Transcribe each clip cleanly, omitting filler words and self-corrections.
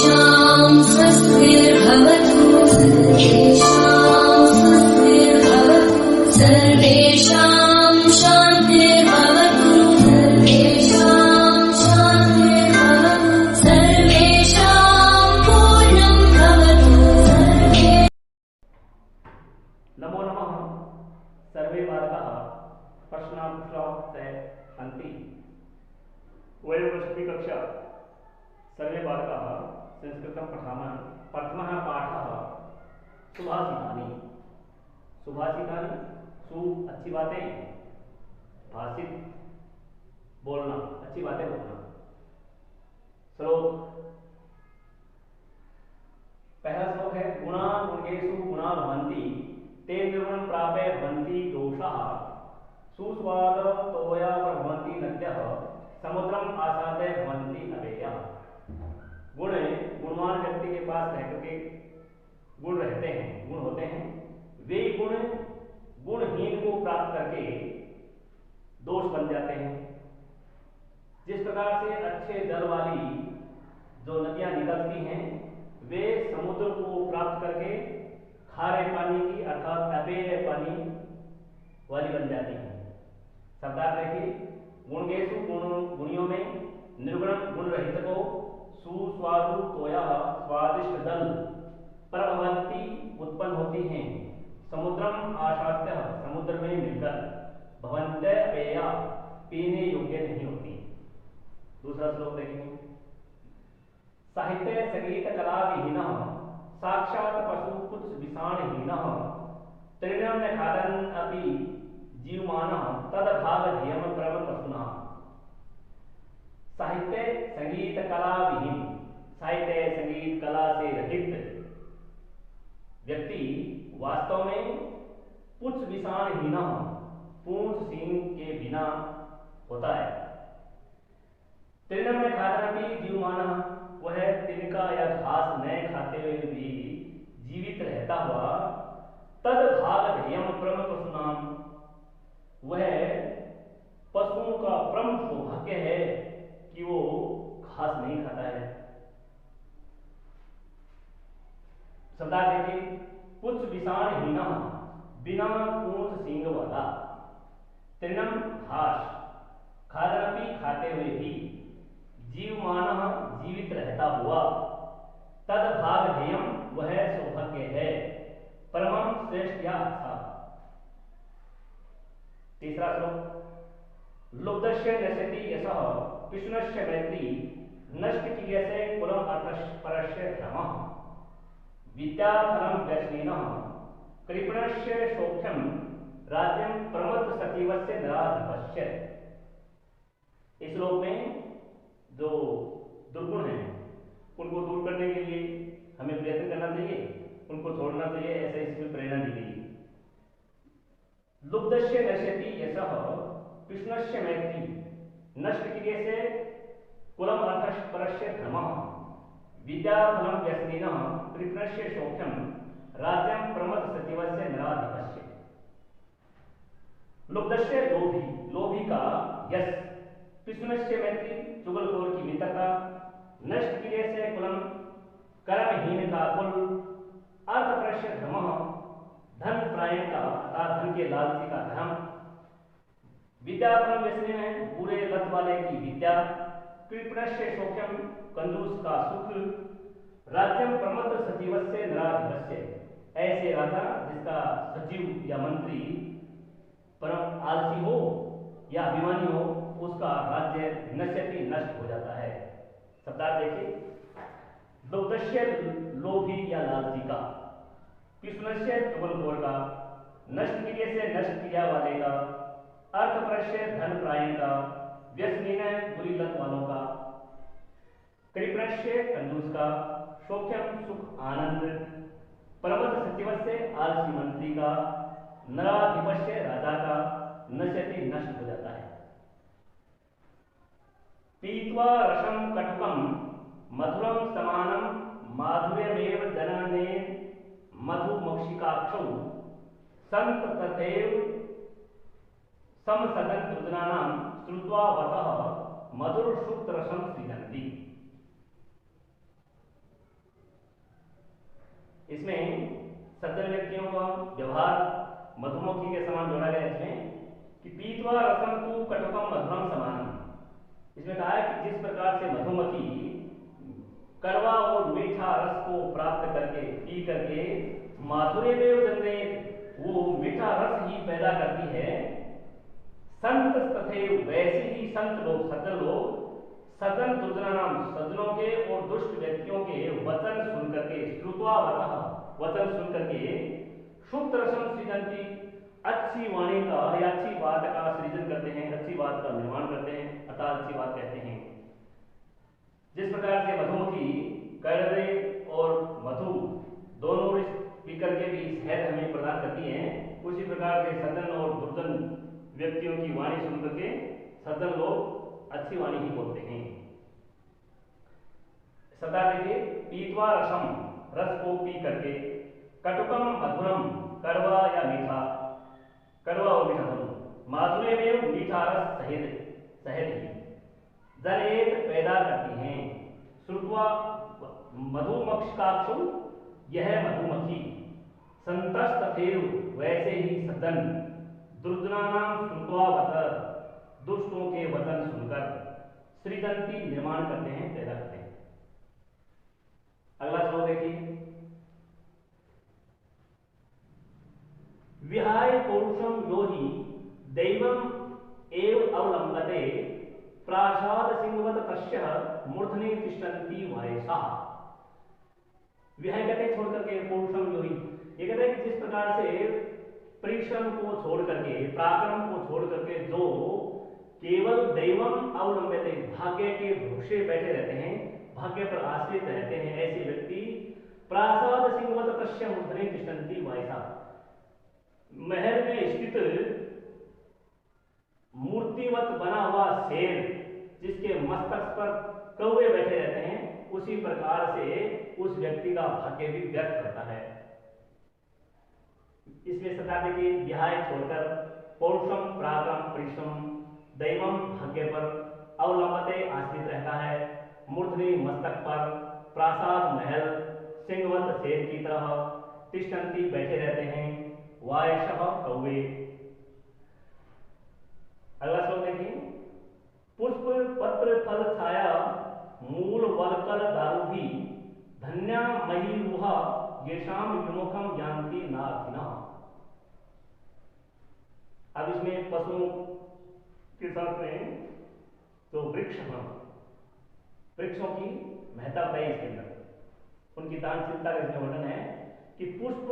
सर्वेषां स्वस्तिर्भवतु सर्वेषां शान्तिर्भवतु सर्वेषां पूर्णं भवतु नमो नमः। सर्वे बालकाः प्रश्नापृष्टे सन्ति। वयम् अष्टमी कक्षा सर्वे बालकाः संस्कृतं पठामः। प्रथमः पाठः सुभाषितानि। सुभाषितानि सु अच्छी बातें, भाषित बोलना, अच्छी बातें बोलना। श्लोक, पहला श्लोक है गुणा गुणेषु गुणा भवन्ति ते निर्गुणं प्राप्य भवन्ति दोषाः सुस्वाद तोया भवन्ति नद्यः समुद्रम आसादय भवन्ति अवेयः। गुण गुणवान व्यक्ति के पास रहकर के गुण रहते हैं, गुण होते हैं। वे गुण गुणहीन को प्राप्त करके दोष बन जाते हैं। जिस प्रकार से अच्छे जल वाली जो नदियां निकलती हैं वे समुद्र को प्राप्त करके खारे पानी की अर्थात अपेय पानी वाली बन जाती है। शब्दार्थ देखिए, गुणेषु गुणियों में निर्गुण गुण रहित को सुस्वादु तोया स्वादिष्ट जल प्रभवंती उत्पन्न होती हैं। समुद्रम आशात्य समुद्र में मिलकर भवंत पेया पीने योग्य नहीं होती। दूसरा श्लोक देखेंगे, साहित्य संगीत कला विहीन साक्षात पशु कुछ विषाणहीन तृणं न खादन् अपि जीवमानः तदभाव ध्येयं परम पशुना। साहित्य संगीत कला विहीन, साहित्य संगीत कला से रहित व्यक्ति वास्तव में पुच्छ विषाणहीन पूंछ सींग के बिना होता है। तृणं न खादन् अपि जीवमानः, वह तिनका या घास न खाते हुए भी जीवित रहता हुआ। तद भाग ध्येयं परम पशुनाम, वह पशुओं का परम सौभाग्य है कि वो घास नहीं खाता है। शब्दार्थ देखिए, पुच्छ विषाणहीन बिना पूंछ सींग वाला, तृणम घास, खादनपि खाते हुए भी, जीवमानः जीवित रहता हुआ, तद भाग ध्येयम वह सौभाग्य है, परमम श्रेष्ठ या अच्छा। तीसरा श्लोक, लुब्धस्य नश्यति यशः कृष्णस्य मैत्री नष्ट क्रियसे कुलम अर्थपरस्य धर्मः विद्याफलं व्यसनिनः कृपणस्य सौख्यम राज्यं प्रमत्त सतीवस्य नराधिपस्य। इस श्लोक में जो दुर्गुण हैं उनको दूर करने के लिए हमें प्रयत्न करना चाहिए, उनको छोड़ना चाहिए, ऐसे इसमें प्रेरणा दी गई। लुब्धस्य नश्यति यशः कृष्णस्य मैत्री नष्ट क्रियसे कुलम अर्थपरस्य धर्मः विद्याफलं व्यसनिनः कृपणस्य सौख्यम राज्यं प्रमत्त सतीवस्य नराधिपस्य। लुब्धस्य लोभी, लोभी का यश, कृष्णस्य मैत्री चुगलखोर की मित्रता, नष्ट क्रियसे कुलम कर्महीन का कुल, अर्थपरस्य धर्मः धन प्रायण का अर्थात धन के लालची का धर्म, विद्याफलं व्यसनिन है बुरे लत वाले की विद्या, कृपणस्य सौख्यम कंजूस का सुख, राज्यम प्रमत्त सचिवस्य नराधिपस्य, ऐसे राजा जिसका सचिव या मंत्री परम आलसी हो या अभिमानी हो उसका राज्य नश्यति नष्ट हो जाता है। शब्दार्थ देखिए, लुब्धस्य लोभी या लालची का, कृष्णस्य चुगलखोर का, नष्ट क्रिया से नष्ट क्रिया वाले का, अर्थपरस्य धन प्रायण का, व्यसनीन बुरी लत वालों का, कृपणस्य कंजूस का, सौख्यम सुख आनंद, प्रमत्त सचिवस्य आलसी मंत्री का, नराधिपस्य राजा का नश्यति नष्ट हो जाता है। पीत्वा रसं कटुकं मधुरं समानं माधुर्यमेव जनने मधुमक्षिकाक्षौ संत तथैव समसदन दुर्जनानां श्रुत्वा वतः मधुर सुक्त रसं सृजन्ति। इसमें सज्जन व्यक्तियों का व्यवहार मधुमक्खी के समान जोड़ा गया है इसमें कि पीत्वा रसम तु कटुकम मधुरम समानम। इसमें कहा है कि जिस प्रकार से मधुमक्खी कड़वा और मीठा रस को प्राप्त करके पी करके माधुर्य में जनते वो मीठा रस ही पैदा करती है, संत तथैव वैसे ही संत लोग सज्जन लोग सज्जन दुर्जनानाम सज्जनों के और दुष्ट व्यक्तियों के वचन सुन करके श्रुत्वा वचन सुन करके शुद्ध रसम सृजंती अच्छी वाणी का या अच्छी बात का सृजन करते हैं, अच्छी बात का निर्माण करते हैं, अर्थात अच्छी बात कहते हैं। जिस प्रकार से मधुमक्खी कड़वे और मधु दोनों पी करके भी शहद हमें प्रदान करती हैं, उसी प्रकार के सज्जन और दुर्जन व्यक्तियों की वाणी सुन करके सज्जन लोग अच्छी वाणी ही बोलते हैं। सदा देखिए पीत्वा रसम रस को पी करके कटुकम मधुरम कड़वा या मीठा, कड़वा और मीठा दोनों, माधुर्य में मीठा रस शहद ही जनेत पैदा करती हैं। श्रुत्वा मधुमक्षकाक्षु यह मधुमक्खी संतस्तथैव वैसे ही सज्जन दुर्जनानाम श्रुत्वा वचन दुष्टों के वचन सुनकर सृजंती निर्माण करते हैं, पैदा करते हैं। अगला श्लोक देखिए विहाय पौरुषम यो हि दैवम एव अवलंबते प्रासाद सिंहवत तस्य मूर्धनि तिष्ठन्ति वायसा। विहाय कहते छोड़ करके पौरुषम यो हि, ये कहते हैं कि जिस प्रकार से परिश्रम को छोड़ करके पराक्रम को छोड़ करके जो केवल दैवम अवलंबते भाग्य के भरोसे बैठे रहते हैं, भाग्य पर आश्रित रहते हैं, ऐसे व्यक्ति प्रासाद सिंहवत तस्य मूर्धनि तिष्ठन्ति वायसा, महल में स्थित मूर्तिवत बना हुआ शेर जिसके मस्तक पर कौवे बैठे रहते हैं, उसी प्रकार से उस व्यक्ति का भाग्य भी व्यर्थ होता है। इसमें सदा देखिए विहाय छोड़कर पौरुषम पराक्रम परिश्रम दैवम भाग्य पर अवलंबते आश्रित रहता है, मूर्धनि मस्तक पर प्रासाद महल सिंहवत शेर की तरह तिष्ठन्ति बैठे रहते हैं, वायशः कौवे। अगला श्लोक देखिए पुष्प पत्र फल छाया मूल वलकल दारुभी धन्या मही रुहा येषाम विमुखम यान्ति नाथिनः। अब इसमें पशुओं के साथ में तो वृक्षों की महत्ता बताई इसके अंदर, उनकी दानशीलता का इसमें वर्णन है कि पुष्प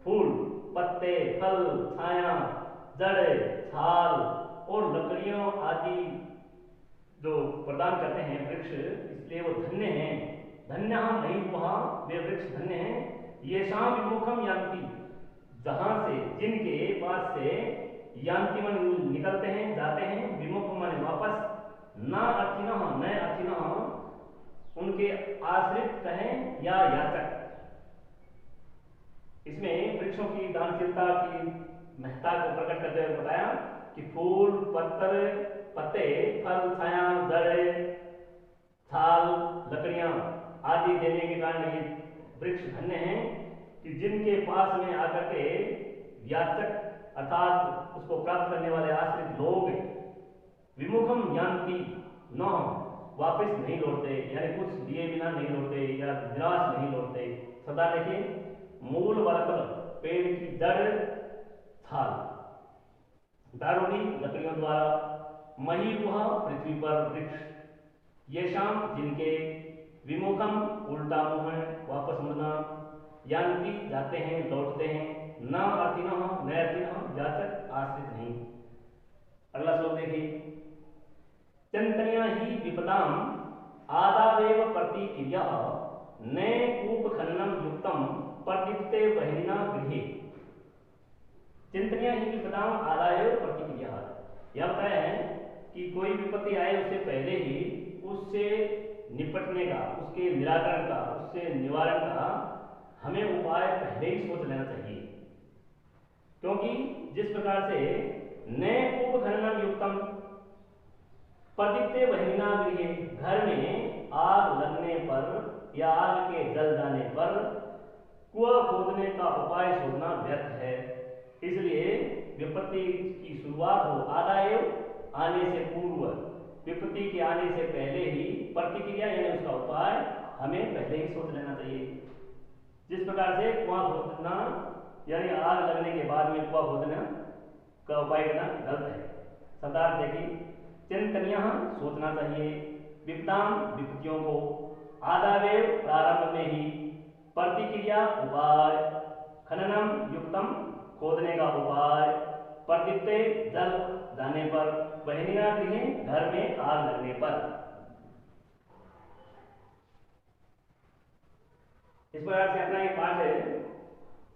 फूल पत्ते फल छाया जड़ छाल और लकड़ियों आदि जो प्रदान करते हैं वृक्ष, इसलिए वो धन्य हैं। धन्य नहीं वहाँ वे वृक्ष धन्य हैं। ये शाम विमुखम यान्ति, जहाँ से जिनके पास से यान्ति मन निकलते हैं जाते हैं, विमुख मन वापस, ना अर्थिना न अर्थिना उनके आश्रित कहें या याचक। इसमें वृक्षों की दानशीलता की महत्ता को प्रकट करते हुए बताया कि फूल पत्ते फल छाया जड़ छाल लकड़ियां आदि देने के कारण ये वृक्ष धन्य हैं कि जिनके पास में आकर के याचक अर्थात उसको प्राप्त करने वाले आश्रित लोग विमुखम यान्ति न वापस नहीं लौटते, यानी कुछ दिए बिना नहीं लौटते या निराश नहीं लौटते। सदा देखिए मूल वलकल पेड़ की जड़ छाल दारूणी लकड़ियों द्वारा मही गुहा पृथ्वी पर वृक्ष ये शाम जिनके विमुखम उल्टा मुंह वापस मुड़ना यान्ति जाते हैं लौटते हैं न अर्थिना न अर्थिना याचक आश्रित नहीं। अगला श्लोक देखिए चिंतनिया ही विपदाम आदावेव प्रतिक्रिया न कूप खननम युक्तम प्रदीप्ते बहिना गृहे। चिंतनिया ही विपदाम आदाय प्रतिक्रिया, यह बताया है कि कोई विपत्ति आए उससे पहले ही उससे निपटने का, उसके निराकरण का, उससे निवारण का हमें उपाय पहले ही सोच लेना चाहिए। क्योंकि जिस प्रकार से न कूप खननम युक्तम प्रदीप्ते बहिना गृहे, घर में आग लगने पर या आग के जल जाने पर कुआं खोदने का उपाय शोधना व्यर्थ है। इसलिए विपत्ति की शुरुआत हो आदा एव आने से पूर्व, विपत्ति के आने से पहले ही प्रतिक्रिया यानी उसका उपाय हमें पहले ही सोच लेना चाहिए। जिस प्रकार से कुआं खोदना यानी आग लगने के बाद में कुआं खोदना का उपाय करना गलत है। शब्दार्थ देखिए, चिंतनीय सोचना चाहिए, विपदाम विपत्तियों को, आदावेव प्रारंभ में ही, प्रतिक्रिया उपाय, खननम युक्तम खोदने का उपाय, प्रदीप्ते जल जाने पर, वहनिना गृह घर में आग लगने पर। इस प्रकार से अपना ये पाठ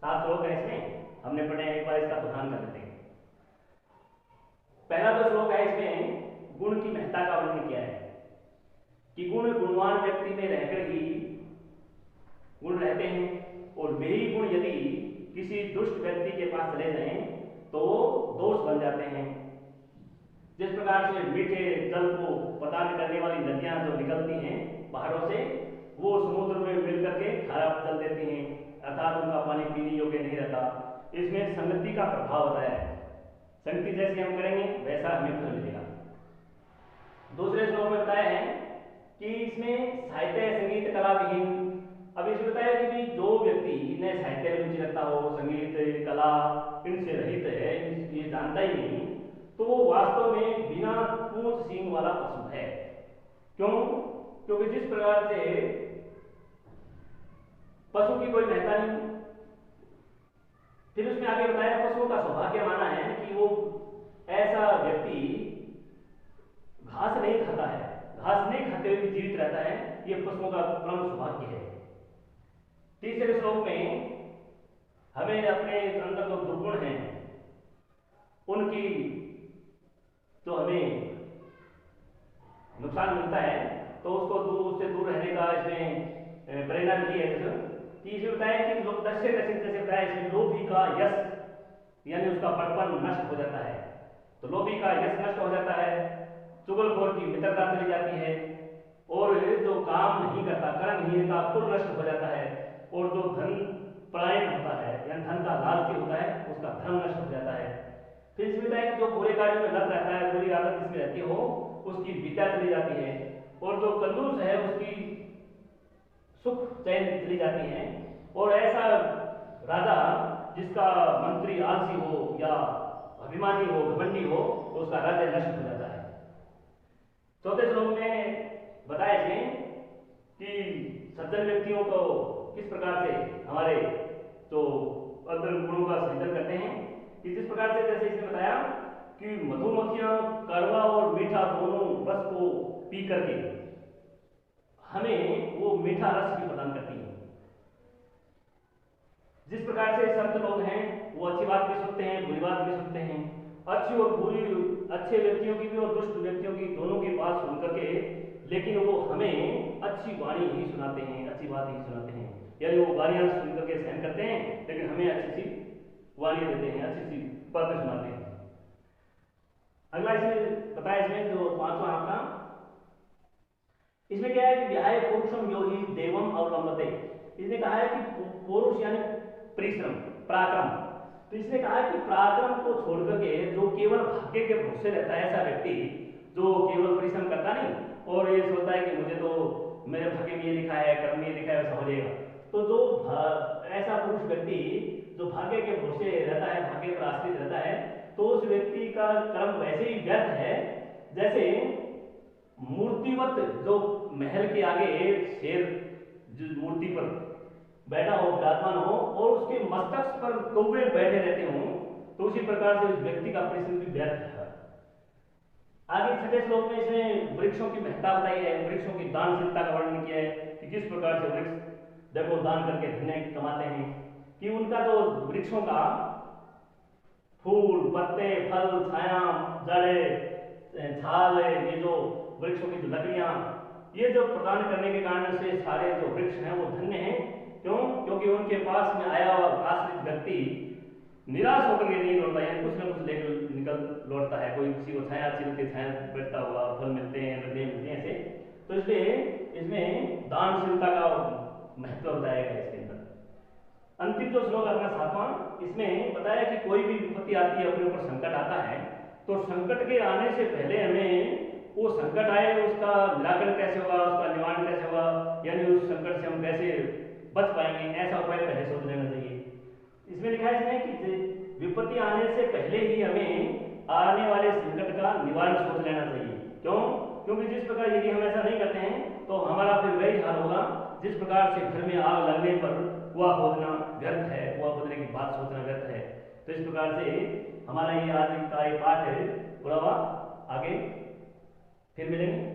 7 श्लोक है, इसमें हमने पढ़े, एक बार इसका ध्यान कर लेते हैं। पहला जो श्लोक है इसमें गुण की महत्ता का वर्णन किया है कि गुण गुणवान व्यक्ति में रहकर ही गुण रहते हैं, और वही गुण यदि किसी दुष्ट व्यक्ति के पास चले जाएं तो दोष बन जाते हैं। जिस प्रकार से मीठे जल को प्रदान करने वाली नदियां जो निकलती हैं पहाड़ों से, वो समुद्र में मिलकर के खारा चल देती हैं, अर्थात उनका पानी पीने योग्य नहीं रहता। इसमें संगति का प्रभाव बताया है, संगति जैसे हम करेंगे वैसा हमें फल मिलेगा। दूसरे श्लोक में बताया है कि इसमें साहित्य संगीत कला विहीन, अब इसमें बताया कि भी जो व्यक्ति ने साहित्य में रुचि रखता हो, संगीत कला इनसे रहित है, ये जानता ही नहीं, तो वो वास्तव में बिना पूंछ सींग वाला पशु है। क्यों? क्योंकि जिस प्रकार से पशु की कोई महत्ता नहीं। फिर उसमें आगे बताया पशुओं का सौभाग्य माना है कि वो ऐसा व्यक्ति घास नहीं खाता है, घास नहीं खाते हुए भी जीवित रहता है, ये पशुओं का परम सौभाग्य है। तीसरे श्लोक में हमें अपने अंदर जो दुर्गुण हैं उनकी तो हमें नुकसान मिलता है, तो उससे दूर रहने का इसमें प्रेरणा मिली है। कि इसमें बताया कि लोग दस्य दर्शित जैसे बताया, इसमें लोभी का यश यानी उसका बड़पन नष्ट हो जाता है, तो लोभी का यश नष्ट हो जाता है, चुगलखोर की मित्रता चली जाती है, और जो काम नहीं करता कर्महीन का कुल नष्ट हो जाता है, और जो धन पलायन होता है यानी धन का लालची होता है उसका धर्म नष्ट हो जाता है। फिर इसमें बताया कि जो बुरे कार्यों में लत रहता है, बुरी आदत जिसमें रहती हो उसकी विद्या चली जाती है, और जो कंजूस है उसकी सुख चैन चली जाती है, और ऐसा राजा जिसका मंत्री आलसी हो या अभिमानी हो, घमंडी हो, उसका राज्य नष्ट हो जाता है। चौथे श्लोक में बताया इसमें कि सज्जन व्यक्तियों को किस प्रकार से हमारे जो अंदर गुणों का सृजन करते हैं, कि जिस प्रकार से जैसे इसने बताया कि मधुमक्खियां कड़वा और मीठा दोनों रस को पी करके हमें वो मीठा रस भी प्रदान करती हैं। जिस प्रकार से संत लोग हैं वो अच्छी बात भी सुनते हैं, बुरी बात भी सुनते हैं, अच्छी और बुरी, अच्छे व्यक्तियों की भी और दुष्ट व्यक्तियों की दोनों की बात सुन करके, लेकिन वो हमें अच्छी वाणी ही सुनाते हैं, अच्छी बात ही सुनाते हैं, यानी वो वाणियां सुन करके सहन करते हैं, लेकिन हमें अच्छी सी वाणी देते हैं, अच्छी सी बातें सुनाते हैं। अगला इसमें बताया, इसमें जो 5वां आपका, इसमें क्या है कि विहाय पुरुषम यो ही देवम अवलंबते। इसने कहा है कि पुरुष यानी परिश्रम, पराक्रम, तो इसने कहा है कि पराक्रम को छोड़ करके जो केवल भाग्य के भरोसे रहता है, ऐसा व्यक्ति जो केवल परिश्रम करता नहीं और ये सोचता है कि मुझे तो मेरे भाग्य में ये लिखा है, कर्म में ये लिखा है, वैसा हो जाएगा, तो जो ऐसा पुरुष व्यक्ति जो भाग्य के भरोसे रहता है, भाग्य पर आश्रित रहता है, तो उस व्यक्ति का कर्म वैसे ही व्यर्थ है जैसे मूर्तिवत जो महल के आगे शेर जो मूर्ति पर बैठा हो, विराजमान हो, और उसके मस्तक पर कौवे बैठे रहते हों, तो उसी प्रकार से उस व्यक्ति का परिश्रम भी व्यर्थ है। आगे 6वें श्लोक में इसमें वृक्षों की महत्ता बताई है, वृक्षों की दानशीलता का वर्णन किया है कि किस प्रकार से वृक्ष देखो दान करके धन्य कमाते हैं, कि उनका जो वृक्षों का फूल, पत्ते, फल, छाया, जड़ें, छाल, ये जो वृक्षों की जो लकड़ियां, ये जो प्रदान करने के कारण से सारे जो वृक्ष हैं वो धन्य हैं। क्यों? क्योंकि उनके पास में आया हुआ आश्रित व्यक्ति निराश होकर के नहीं लौटता, यानी कुछ ना कुछ लेकर निकल लौटता है, कोई किसी को छाया अच्छी लगती, छाया बैठता हुआ, फल मिलते हैं, लकड़ियां मिलती हैं ऐसे। तो इसलिए इसमें दानशीलता का महत्व बताया गया इसके अंदर। अंतिम जो श्लोक अपना 7वां, इसमें बताया कि कोई भी विपत्ति आती है, अपने ऊपर संकट आता है, तो संकट के आने से पहले हमें वो संकट आए उसका निराकरण कैसे होगा, उसका निवारण कैसे होगा, यानी उस संकट से हम कैसे बच पाएंगे, ऐसा उपाय पहले सोच लेना चाहिए। इसमें लिखा है इसमें कि विपत्ति आने से पहले ही हमें आने वाले संकट का निवारण सोच लेना चाहिए। क्यों? क्योंकि जिस प्रकार यदि हम ऐसा नहीं करते हैं तो हमारा फिर वही हाल होगा, जिस प्रकार से घर में आग लगने पर कुआं खोदना व्यर्थ है, कुआं खोदने की बात सोचना व्यर्थ है। तो इस प्रकार से हमारा ये आज का ये पाठ है पूरा हुआ। आगे फिर मिलेंगे।